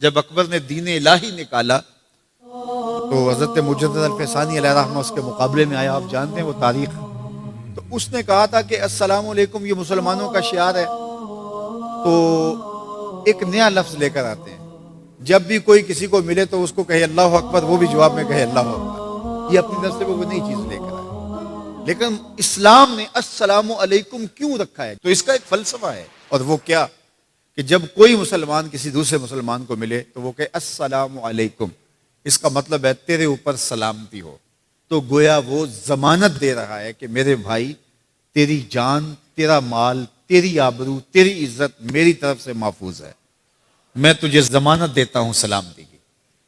جب اکبر نے دین الہی نکالا تو حضرت مجدد الفسانی علیہ رحمہ اس کے مقابلے میں آیا. آپ جانتے ہیں وہ تاریخ. تو اس نے کہا تھا کہ السلام علیکم یہ مسلمانوں کا شعار ہے. تو ایک نیا لفظ لے کر آتے ہیں. جب بھی کوئی کسی کو ملے تو اس کو کہے اللہ اکبر, وہ بھی جواب میں کہے اللہ اکبر. یہ اپنی طرف سے وہ نئی چیز لے کر آئے. لیکن اسلام نے السلام علیکم کیوں رکھا ہے؟ تو اس کا ایک فلسفہ ہے, اور وہ کیا کہ جب کوئی مسلمان کسی دوسرے مسلمان کو ملے تو وہ کہے السلام علیکم. اس کا مطلب ہے تیرے اوپر سلامتی ہو. تو گویا وہ ضمانت دے رہا ہے کہ میرے بھائی, تیری جان, تیرا مال, تیری آبرو, تیری عزت میری طرف سے محفوظ ہے. میں تجھے ضمانت دیتا ہوں سلامتی کی.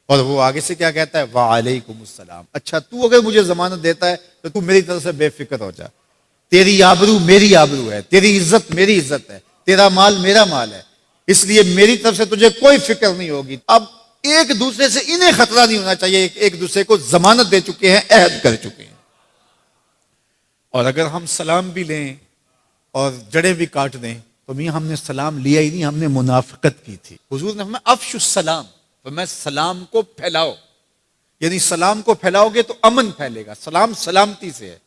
اور وہ آگے سے کیا کہتا ہے؟ وعلیکم السلام. اچھا تو اگر مجھے ضمانت دیتا ہے تو تو میری طرف سے بے فکر ہو جا. تیری آبرو میری آبرو ہے, تیری عزت میری عزت ہے, تیرا مال میرا مال ہے, اس لیے میری طرف سے تجھے کوئی فکر نہیں ہوگی. اب ایک دوسرے سے انہیں خطرہ نہیں ہونا چاہیے, ایک دوسرے کو ضمانت دے چکے ہیں, عہد کر چکے ہیں. اور اگر ہم سلام بھی لیں اور جڑیں بھی کاٹ دیں تو میاں ہم نے سلام لیا ہی نہیں, ہم نے منافقت کی تھی. حضور نے فرمایا افشوا السلام, فرمایا سلام کو پھیلاؤ. یعنی سلام کو پھیلاؤ گے تو امن پھیلے گا. سلام سلامتی سے ہے,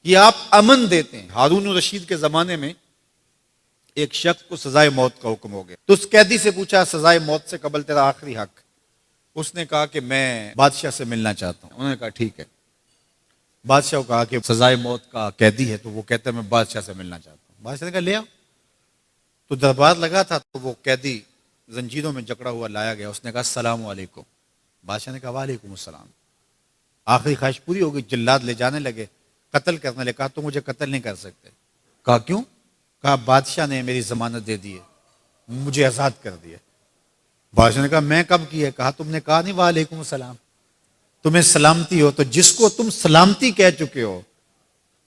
یہ آپ امن دیتے ہیں. ہارون الرشید کے زمانے میں ایک شخص کو سزائے موت کا حکم ہو گیا. تو اس قیدی سے پوچھا سزائے موت سے قبل تیرا آخری حق. اس نے کہا کہ میں بادشاہ سے ملنا چاہتا ہوں. انہوں نے کہا ٹھیک ہے. بادشاہ کو کہا کہ سزائے موت کا قیدی ہے, تو وہ کہتا ہے میں بادشاہ سے ملنا چاہتا ہوں. بادشاہ نے کہا لے آؤ. تو دربار لگا تھا, تو وہ قیدی زنجیروں میں جکڑا ہوا لایا گیا. اس نے کہا السلام علیکم. بادشاہ نے کہا وعلیکم السلام. آخری خواہش پوری ہو گئی. جلاد لے جانے لگے, قتل کرنے لگے. کہا تو مجھے قتل نہیں کر سکتے. کہا کیوں؟ کہا بادشاہ نے میری ضمانت دے دی ہے, مجھے آزاد کر دیا. بادشاہ نے کہا میں کب کی ہے؟ کہا تم نے کہا نہیں وعلیکم السلام, تمہیں سلامتی ہو. تو جس کو تم سلامتی کہہ چکے ہو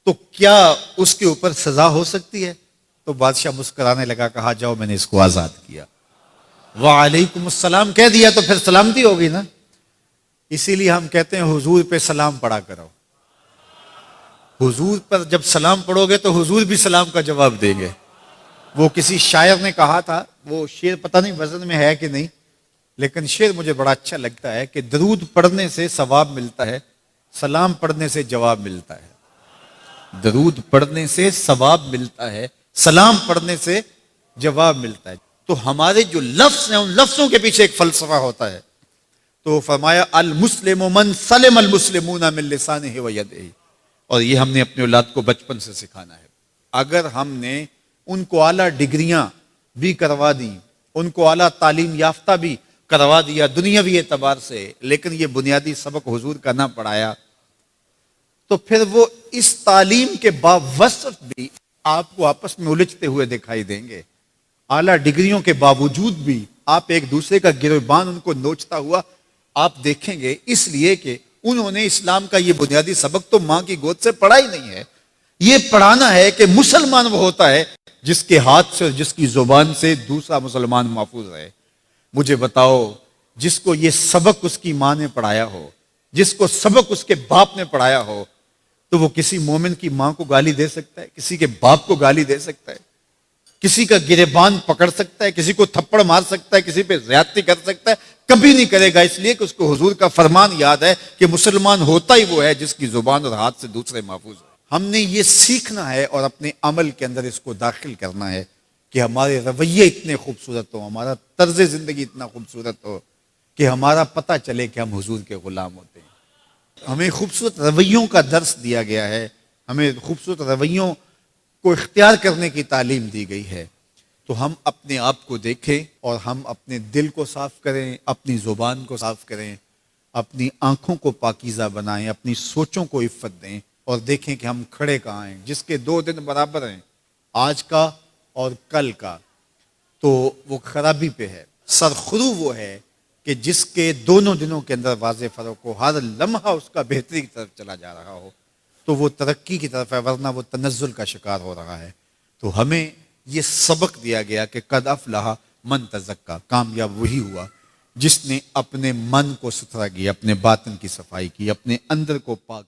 تو کیا اس کے اوپر سزا ہو سکتی ہے؟ تو بادشاہ مسکرانے لگا, کہا جاؤ میں نے اس کو آزاد کیا. وعلیکم السلام کہہ دیا تو پھر سلامتی ہوگی نا. اسی لیے ہم کہتے ہیں حضور پہ سلام پڑھا کرو. حضور پر جب سلام پڑھو گے تو حضور بھی سلام کا جواب دیں گے. وہ کسی شاعر نے کہا تھا, وہ شعر پتہ نہیں وزن میں ہے کہ نہیں, لیکن شعر مجھے بڑا اچھا لگتا ہے کہ درود پڑھنے سے ثواب ملتا ہے, سلام پڑھنے سے جواب ملتا ہے. درود پڑھنے سے ثواب ملتا ہے, سلام پڑھنے سے جواب ملتا ہے. تو ہمارے جو لفظ ہیں ان لفظوں کے پیچھے ایک فلسفہ ہوتا ہے. تو فرمایا المسلم من سلم المسلمون من لسانہ و یدہ. اور یہ ہم نے اپنے اولاد کو بچپن سے سکھانا ہے. اگر ہم نے ان کو اعلیٰ ڈگریاں بھی کروا دیں, ان کو اعلیٰ تعلیم یافتہ بھی کروا دیا دنیاوی اعتبار سے, لیکن یہ بنیادی سبق حضور کا نہ پڑھایا, تو پھر وہ اس تعلیم کے باوصف بھی آپ کو آپس میں الجھتے ہوئے دکھائی دیں گے. اعلیٰ ڈگریوں کے باوجود بھی آپ ایک دوسرے کا گریبان ان کو نوچتا ہوا آپ دیکھیں گے, اس لیے کہ انہوں نے اسلام کا یہ بنیادی سبق تو ماں کی گود سے پڑھا ہی نہیں ہے. یہ پڑھانا ہے کہ مسلمان وہ ہوتا ہے جس کے ہاتھ سے اور جس کی زبان سے دوسرا مسلمان محفوظ رہے. مجھے بتاؤ, جس کو یہ سبق اس کی ماں نے پڑھایا ہو, جس کو سبق اس کے باپ نے پڑھایا ہو, تو وہ کسی مومن کی ماں کو گالی دے سکتا ہے, کسی کے باپ کو گالی دے سکتا ہے, کسی کا گریبان پکڑ سکتا ہے, کسی کو تھپڑ مار سکتا ہے, کسی پہ زیادتی کر سکتا ہے؟ کبھی نہیں کرے گا, اس لیے کہ اس کو حضور کا فرمان یاد ہے کہ مسلمان ہوتا ہی وہ ہے جس کی زبان اور ہاتھ سے دوسرے محفوظ ہو. ہم نے یہ سیکھنا ہے اور اپنے عمل کے اندر اس کو داخل کرنا ہے کہ ہمارے رویے اتنے خوبصورت ہو, ہمارا طرز زندگی اتنا خوبصورت ہو کہ ہمارا پتہ چلے کہ ہم حضور کے غلام ہوتے ہیں. ہمیں خوبصورت رویوں کا درس دیا گیا ہے, ہمیں خوبصورت رویوں کو اختیار کرنے کی تعلیم دی گئی ہے. تو ہم اپنے آپ کو دیکھیں اور ہم اپنے دل کو صاف کریں, اپنی زبان کو صاف کریں, اپنی آنکھوں کو پاکیزہ بنائیں, اپنی سوچوں کو عفت دیں, اور دیکھیں کہ ہم کھڑے کہاں ہیں. جس کے 2 دن برابر ہیں, آج کا اور کل کا, تو وہ خرابی پہ ہے. سرخرو وہ ہے کہ جس کے دونوں دنوں کے اندر واضح فرق ہو, ہر لمحہ اس کا بہتری کی طرف چلا جا رہا ہو, تو وہ ترقی کی طرف ہے, ورنہ وہ تنزل کا شکار ہو رہا ہے. تو ہمیں یہ سبق دیا گیا کہ قد افلح من تزکا، کامیاب وہی ہوا جس نے اپنے من کو ستھرا کیا، اپنے باطن کی صفائی کی، اپنے اندر کو پاک